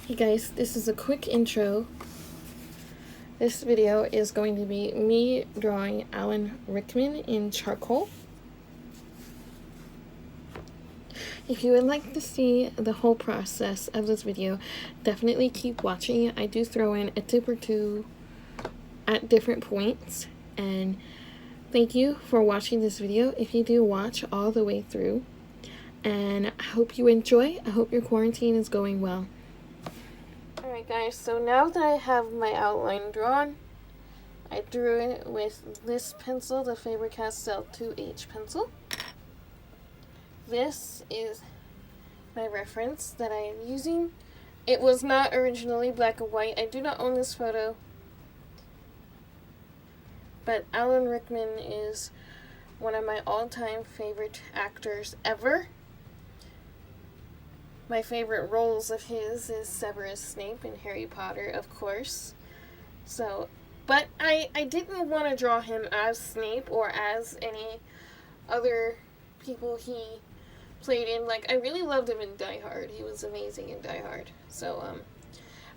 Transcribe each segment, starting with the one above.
Hey guys, this is a quick intro. This video is going to be me drawing Alan Rickman in charcoal. If you would like to see the whole process of this video, definitely keep watching. I do throw in a tip or two at different points, and thank you for watching this video if you do watch all the way through, and I hope you enjoy. I hope your quarantine is going well. Alright guys, so now that I have my outline drawn, I drew it with this pencil, the Faber-Castell 2H pencil. This is my reference that I am using. It was not originally black and white. I do not own this photo, but Alan Rickman is one of my all-time favorite actors ever. My favorite roles of his is Severus Snape in Harry Potter, of course. So, but I didn't want to draw him as Snape or as any other people he played in. Like, I really loved him in Die Hard. He was amazing in Die Hard. So,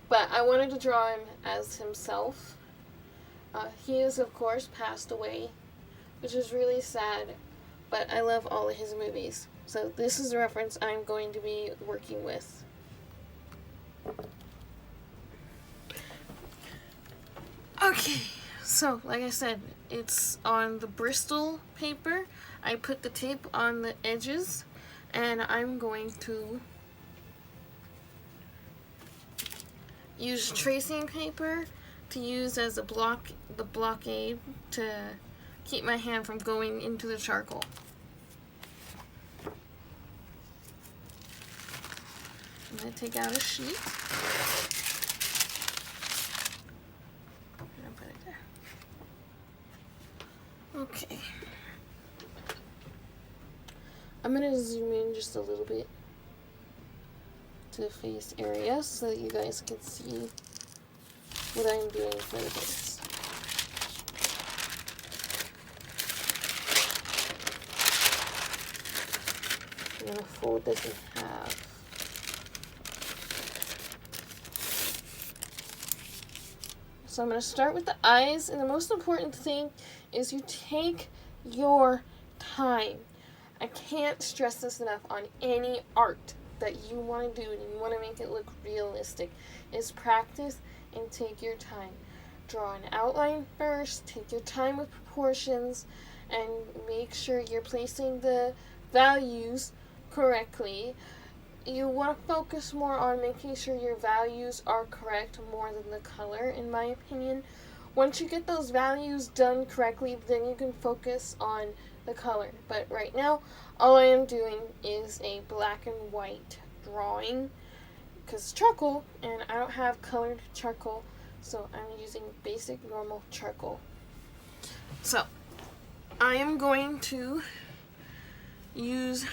but I wanted to draw him as himself. He is, of course, passed away, which is really sad, but I love all of his movies. So this is the reference I'm going to be working with. Okay, so like I said, it's on the Bristol paper. I put the tape on the edges, and I'm going to use tracing paper to use as the blockade to keep my hand from going into the charcoal. I'm going to take out a sheet. And put it there. Okay. I'm going to zoom in just a little bit to the face area so that you guys can see what I'm doing for the face. I'm going to fold this in half. So I'm going to start with the eyes, and the most important thing is you take your time. I can't stress this enough on any art that you want to do and you want to make it look realistic, is practice and take your time. Draw an outline first, take your time with proportions, and make sure you're placing the values correctly. You want to focus more on making sure your values are correct more than the color, in my opinion. Once you get those values done correctly, then you can focus on the color. But right now, all I am doing is a black and white drawing, because it's charcoal, and I don't have colored charcoal, so I'm using basic normal charcoal. So, I am going to use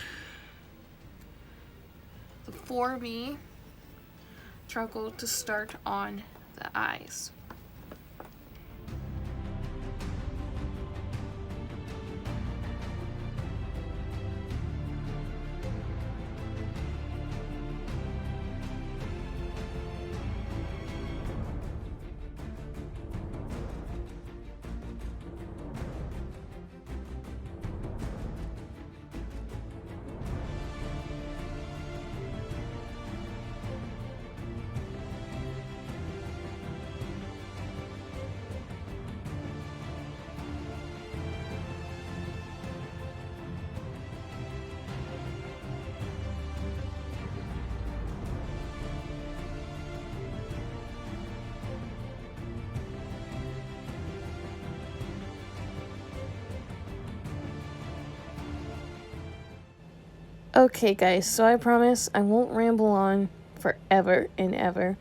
the 4B charcoal to start on the eyes. Okay guys, so I promise I won't ramble on forever and ever.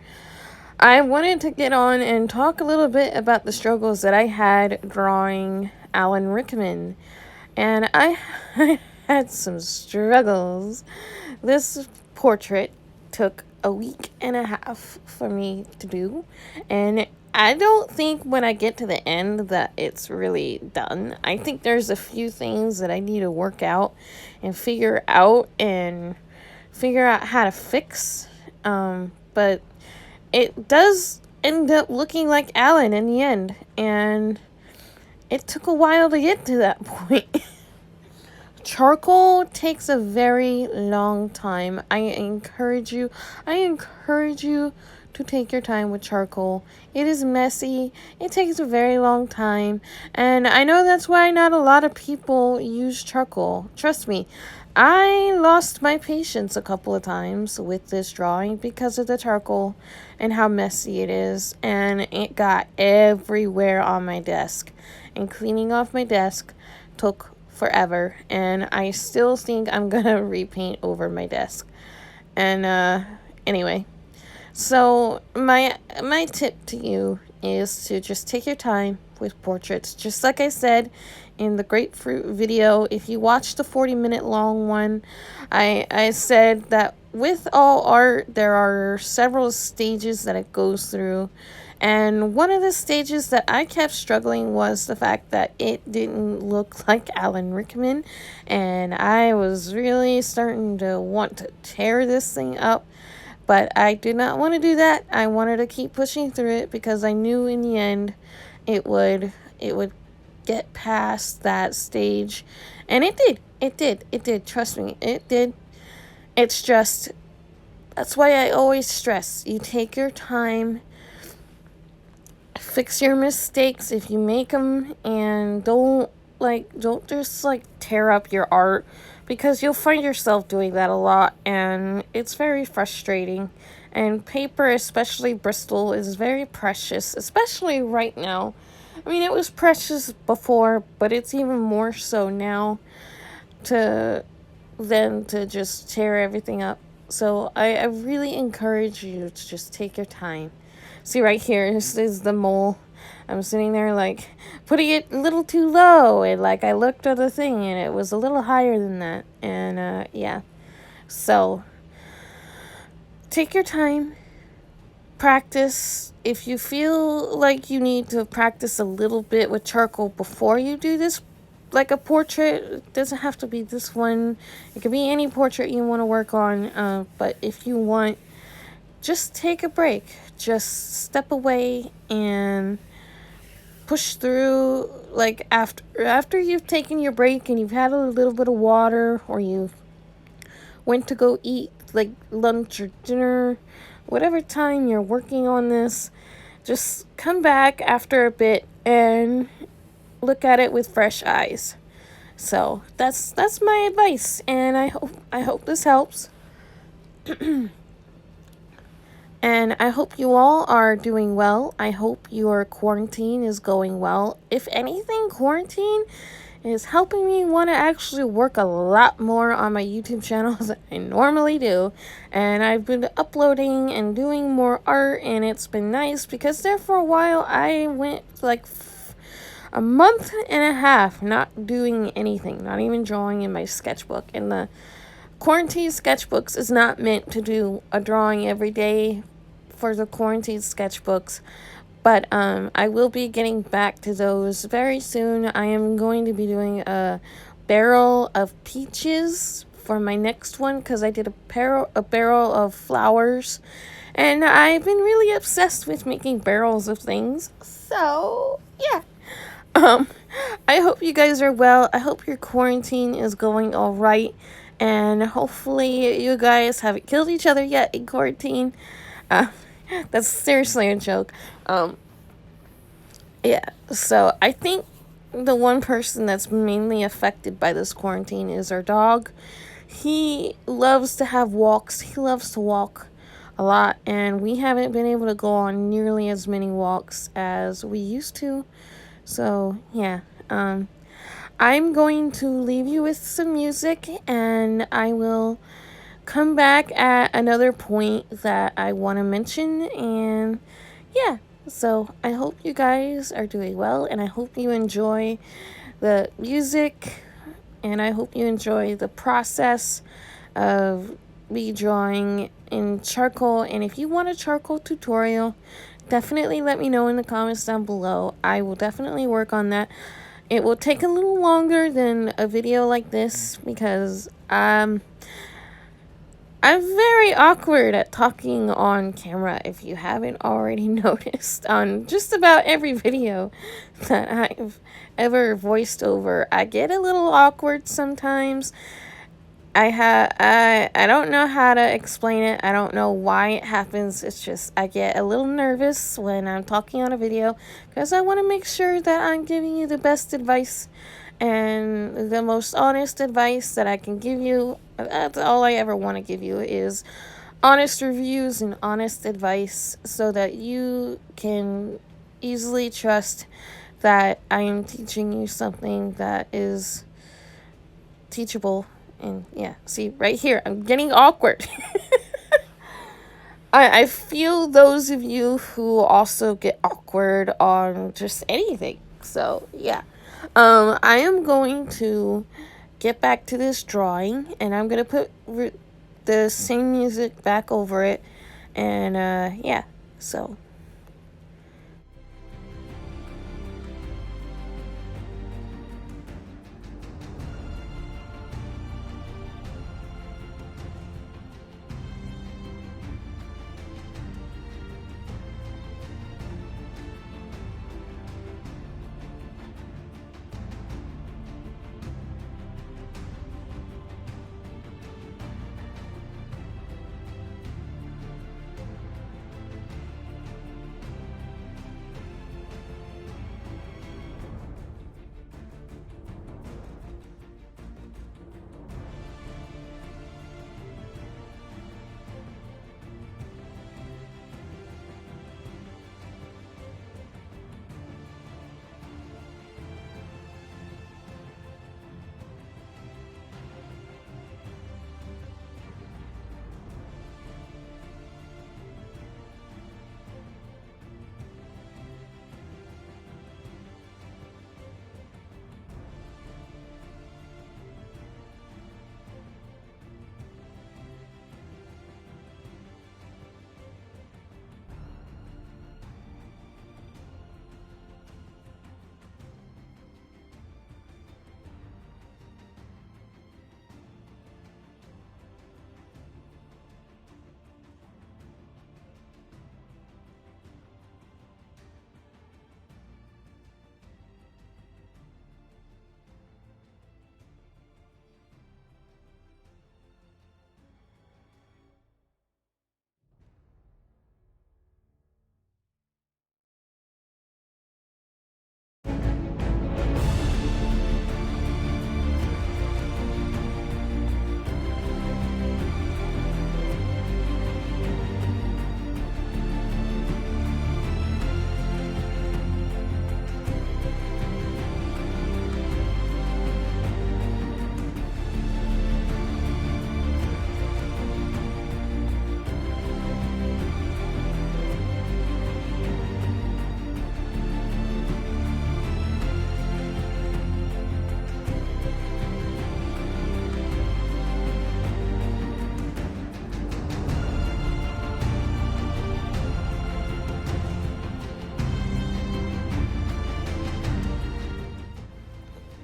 I wanted to get on and talk a little bit about the struggles that I had drawing Alan Rickman. And I had some struggles. This portrait took a week and a half for me to do, and I don't think when I get to the end that it's really done. I think there's a few things that I need to work out and figure out how to fix. But it does end up looking like Alan in the end, and it took a while to get to that point. Charcoal takes a very long time. I encourage you to take your time with charcoal. It is messy. It takes a very long time. And I know that's why not a lot of people use charcoal. Trust me, I lost my patience a couple of times with this drawing because of the charcoal and how messy it is. And it got everywhere on my desk. And cleaning off my desk took forever, and I still think I'm gonna repaint over my desk. And anyway, so my tip to you is to just take your time with portraits. Just like I said in the grapefruit video, if you watch the 40-minute long one, I said that with all art there are several stages that it goes through. And one of the stages that I kept struggling was the fact that it didn't look like Alan Rickman. And I was really starting to want to tear this thing up. But I did not want to do that. I wanted to keep pushing through it because I knew in the end it would get past that stage. And it did. It did. Trust me, it did. It's just, that's why I always stress, you take your time. Fix your mistakes if you make them, and don't just tear up your art, because you'll find yourself doing that a lot, and it's very frustrating. And paper, especially Bristol, is very precious, especially right now. I mean, it was precious before, but it's even more so now to just tear everything up. So I really encourage you to just take your time. See, right here, this is the mole. I'm sitting there, putting it a little too low. And, I looked at the thing, and it was a little higher than that. And, yeah. So, take your time. Practice. If you feel like you need to practice a little bit with charcoal before you do this, like a portrait, it doesn't have to be this one. It could be any portrait you want to work on. But if you want, just take a break. Just step away and push through. After you've taken your break and you've had a little bit of water, or you went to go eat lunch or dinner, whatever time you're working on this, just come back after a bit and look at it with fresh eyes. So that's my advice, and I hope this helps. And I hope you all are doing well. I hope your quarantine is going well. If anything, quarantine is helping me want to actually work a lot more on my YouTube channel than I normally do. And I've been uploading and doing more art, and it's been nice because there for a while I went a month and a half not doing anything, not even drawing in my sketchbook. And the quarantine sketchbooks is not meant to do a drawing every day for the quarantine sketchbooks, but I will be getting back to those very soon. I am going to be doing a barrel of peaches for my next one, because I did a barrel of flowers, and I've been really obsessed with making barrels of things. So yeah. I hope you guys are well. I hope your quarantine is going all right, and hopefully you guys haven't killed each other yet in quarantine. That's seriously a joke. Yeah, so I think the one person that's mainly affected by this quarantine is our dog. He loves to have walks. He loves to walk a lot, and we haven't been able to go on nearly as many walks as we used to. So, yeah. I'm going to leave you with some music, and I will come back at another point that I want to mention. And yeah, so I hope you guys are doing well, and I hope you enjoy the music, and I hope you enjoy the process of me drawing in charcoal. And if you want a charcoal tutorial, definitely let me know in the comments down below. I will definitely work on that. It will take a little longer than a video like this, because I'm very awkward at talking on camera, if you haven't already noticed, on just about every video that I've ever voiced over. I get a little awkward sometimes. I don't know how to explain it. I don't know why it happens. It's just I get a little nervous when I'm talking on a video because I want to make sure that I'm giving you the best advice and the most honest advice that I can give you. That's all I ever want to give you is honest reviews and honest advice so that you can easily trust that I am teaching you something that is teachable. And yeah, see, right here, I'm getting awkward. I feel those of you who also get awkward on just anything. So yeah, I am going to get back to this drawing, and I'm gonna put the same music back over it, and yeah, so.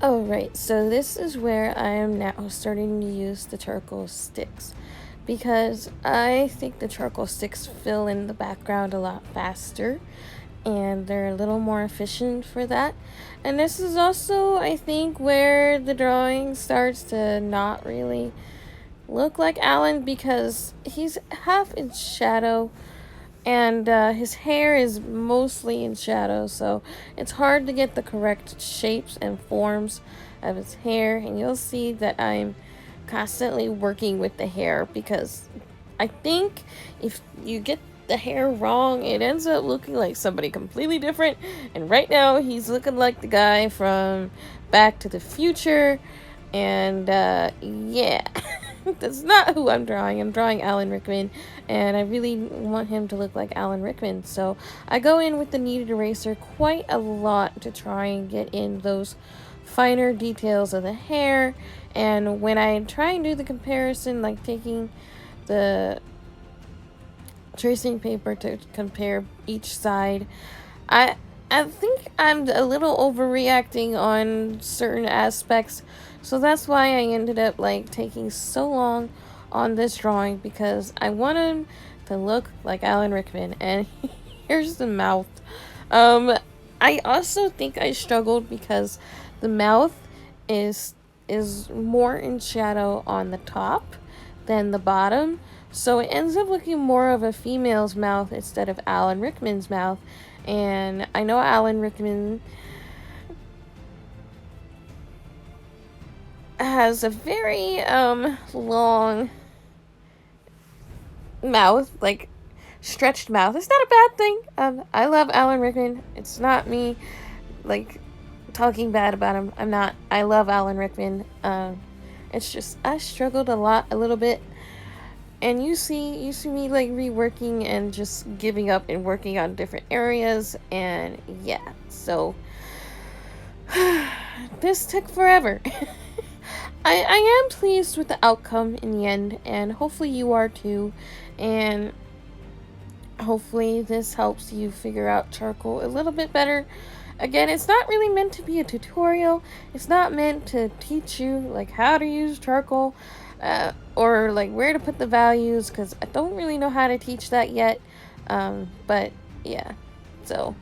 Alright, so this is where I am now starting to use the charcoal sticks because I think the charcoal sticks fill in the background a lot faster and they're a little more efficient for that. And this is also, I think, where the drawing starts to not really look like Alan because he's half in shadow and his hair is mostly in shadow, so it's hard to get the correct shapes and forms of his hair. And you'll see that I'm constantly working with the hair because I think if you get the hair wrong, it ends up looking like somebody completely different. And right now he's looking like the guy from Back to the Future, and yeah. That's not who I'm drawing. I'm drawing Alan Rickman, and I really want him to look like Alan Rickman. So I go in with the kneaded eraser quite a lot to try and get in those finer details of the hair. And when I try and do the comparison, like taking the tracing paper to compare each side, I think I'm a little overreacting on certain aspects, so that's why I ended up like taking so long on this drawing because I want him to look like Alan Rickman, and here's the mouth. I also think I struggled because the mouth is more in shadow on the top than the bottom, so it ends up looking more of a female's mouth instead of Alan Rickman's mouth. And I know Alan Rickman has a very long mouth, like stretched mouth. It's not a bad thing. I love Alan Rickman. It's not me like talking bad about him. I'm not. I love Alan Rickman. It's just I struggled a little bit. And you see me like reworking and just giving up and working on different areas, and yeah, so this took forever. I am pleased with the outcome in the end, and hopefully you are too, and hopefully this helps you figure out charcoal a little bit better. Again, it's not really meant to be a tutorial. It's not meant to teach you like how to use charcoal or like where to put the values, because I don't really know how to teach that yet. But yeah, so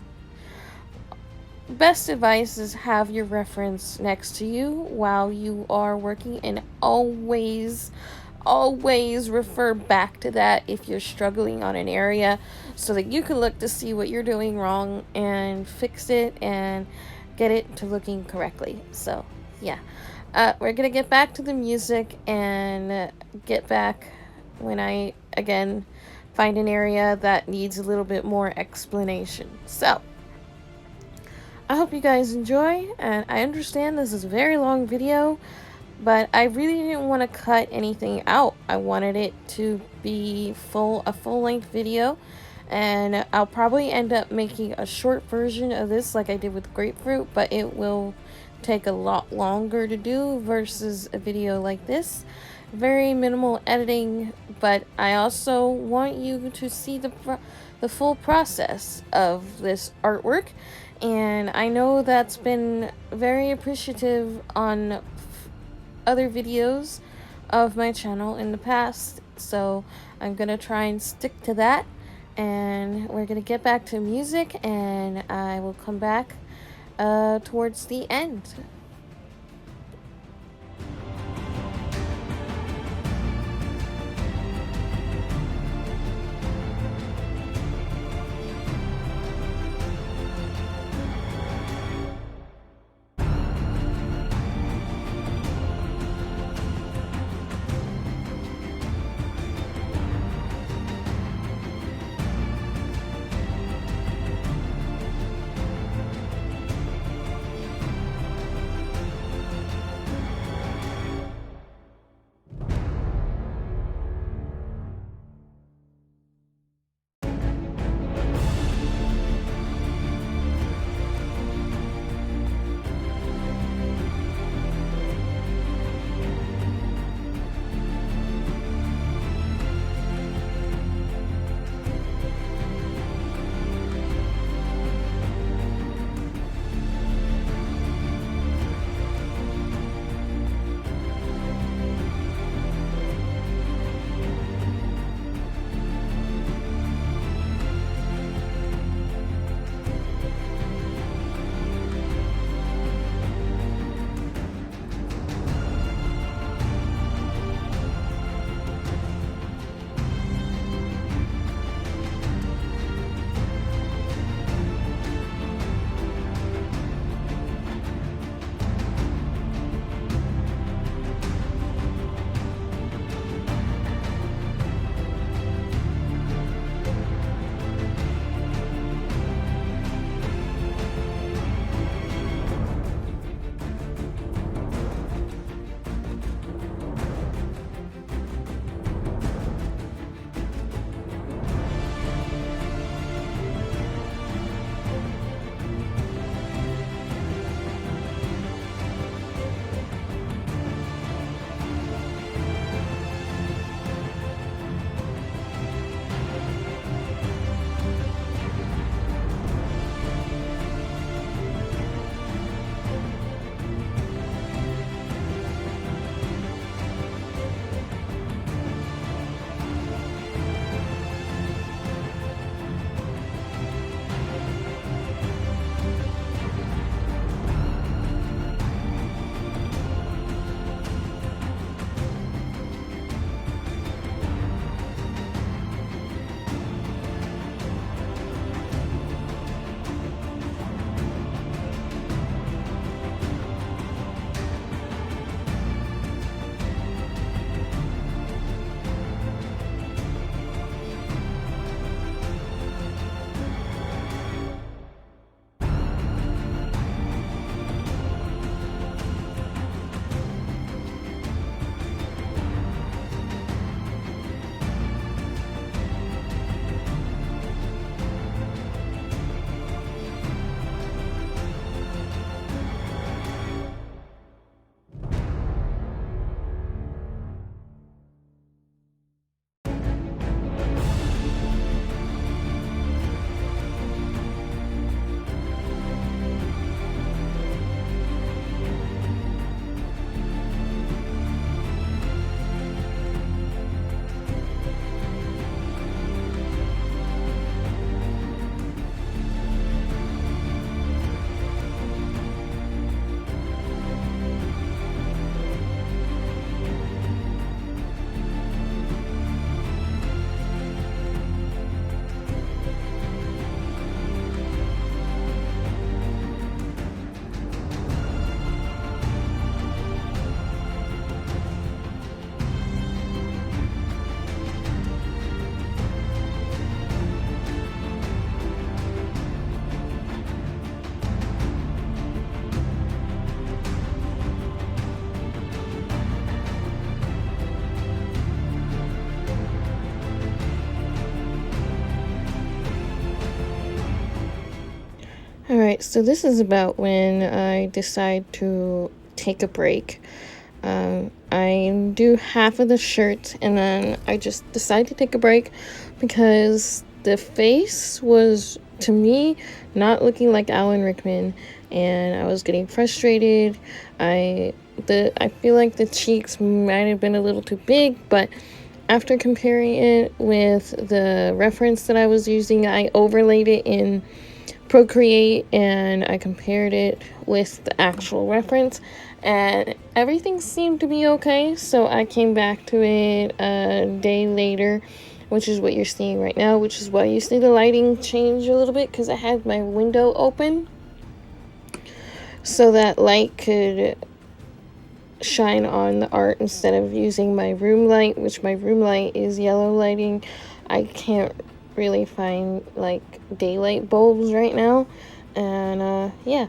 best advice is have your reference next to you while you are working, and always refer back to that if you're struggling on an area, so that you can look to see what you're doing wrong and fix it and get it to looking correctly. So yeah, we're gonna get back to the music and get back when I again find an area that needs a little bit more explanation. So I hope you guys enjoy, and I understand this is a very long video, but I really didn't want to cut anything out. I wanted it to be a full-length video, and I'll probably end up making a short version of this like I did with grapefruit, but it will take a lot longer to do versus a video like this. Very minimal editing, but I also want you to see the full process of this artwork, and I know that's been very appreciative on other videos of my channel in the past, so I'm gonna try and stick to that, and we're gonna get back to music, and I will come back towards the end. Alright, so this is about when I decide to take a break. I do half of the shirt and then I just decide to take a break because the face was, to me, not looking like Alan Rickman, and I was getting frustrated. I feel like the cheeks might have been a little too big, but after comparing it with the reference that I was using, I overlaid it in Procreate and I compared it with the actual reference, and everything seemed to be okay. So I came back to it a day later, which is what you're seeing right now, which is why you see the lighting change a little bit, because I had my window open so that light could shine on the art instead of using my room light, which my room light is yellow lighting. I can't really find like daylight bulbs right now, and yeah,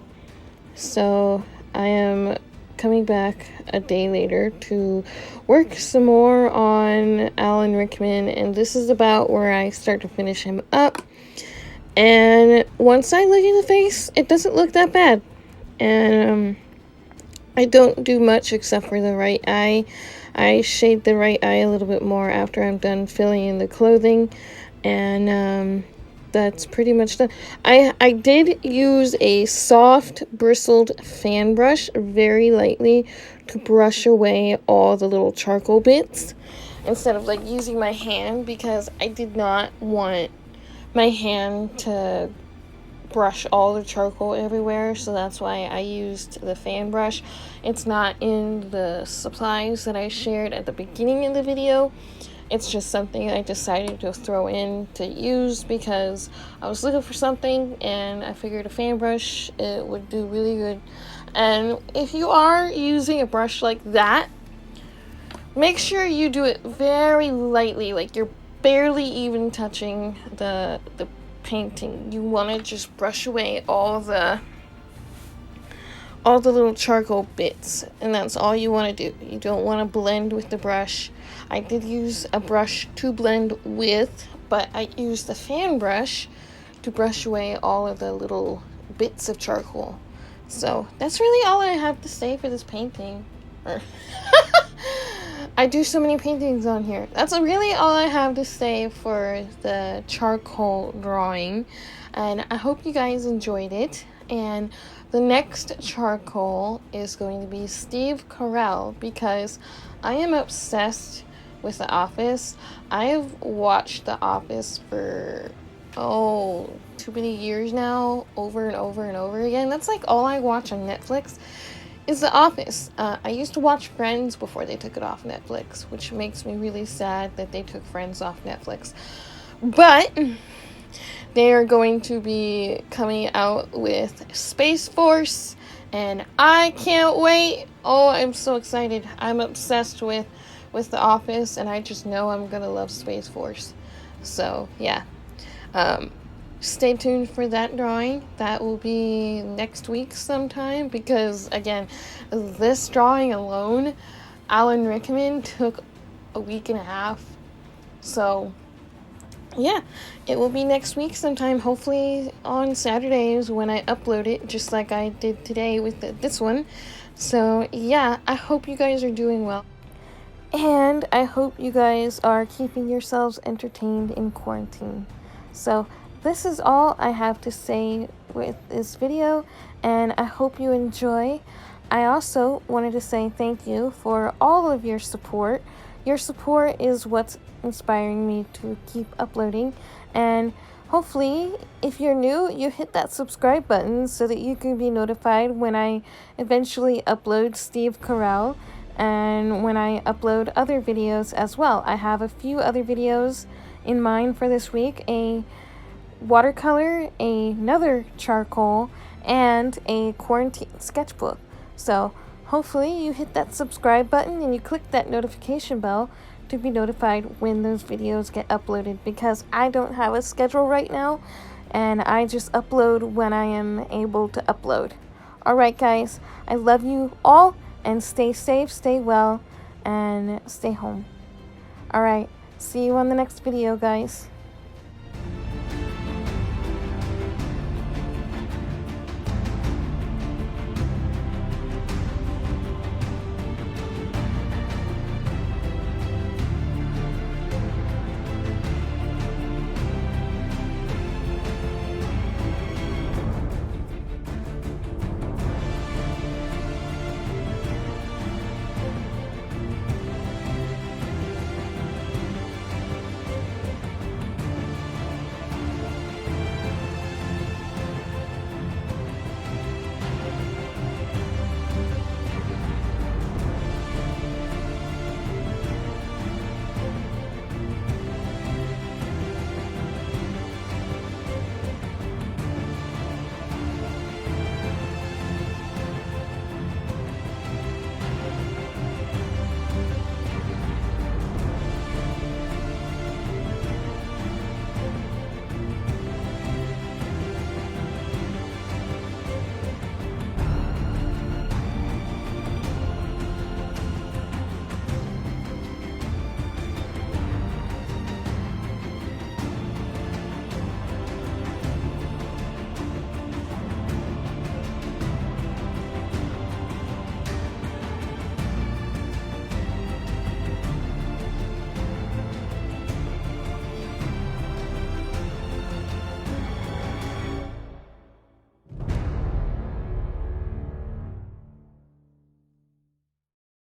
so I am coming back a day later to work some more on Alan Rickman, and this is about where I start to finish him up. And once I look at the face, it doesn't look that bad, and I don't do much except for the right eye. I shade the right eye a little bit more after I'm done filling in the clothing, and that's pretty much done. I did use a soft bristled fan brush very lightly to brush away all the little charcoal bits instead of like using my hand, because I did not want my hand to brush all the charcoal everywhere, so that's why I used the fan brush. It's not in the supplies that I shared at the beginning of the video. It's just something I decided to throw in to use because I was looking for something and I figured a fan brush, it would do really good. And if you are using a brush like that, make sure you do it very lightly, like you're barely even touching the painting. You want to just brush away all the little charcoal bits, and that's all you want to do. You don't want to blend with the brush. I did use a brush to blend with, but I used the fan brush to brush away all of the little bits of charcoal. So that's really all I have to say for this painting. I do so many paintings on here. That's really all I have to say for the charcoal drawing. And I hope you guys enjoyed it. And the next charcoal is going to be Steve Carell, because I am obsessed with The Office. I have watched The Office for, too many years now, over and over and over again. That's like all I watch on Netflix is The Office. I used to watch Friends before they took it off Netflix, which makes me really sad that they took Friends off Netflix. But they are going to be coming out with Space Force, and I can't wait. Oh, I'm so excited. I'm obsessed with The Office, and I just know I'm gonna love Space Force. So, yeah. Stay tuned for that drawing. That will be next week sometime, because again, this drawing alone, Alan Rickman took a week and a half. So yeah, it will be next week sometime, hopefully on Saturdays when I upload it, just like I did today with this one. So yeah, I hope you guys are doing well, and I hope you guys are keeping yourselves entertained in quarantine. So this is all I have to say with this video, and I hope you enjoy. I also wanted to say thank you for all of your support. Your support is what's inspiring me to keep uploading, and hopefully, if you're new, you hit that subscribe button so that you can be notified when I eventually upload Steve Carell and when I upload other videos as well. I have a few other videos in mind for this week: a watercolor, another charcoal, and a quarantine sketchbook. So hopefully you hit that subscribe button and you click that notification bell to be notified when those videos get uploaded, because I don't have a schedule right now and I just upload when I am able to upload. Alright guys, I love you all, and stay safe, stay well, and stay home. Alright, see you on the next video guys.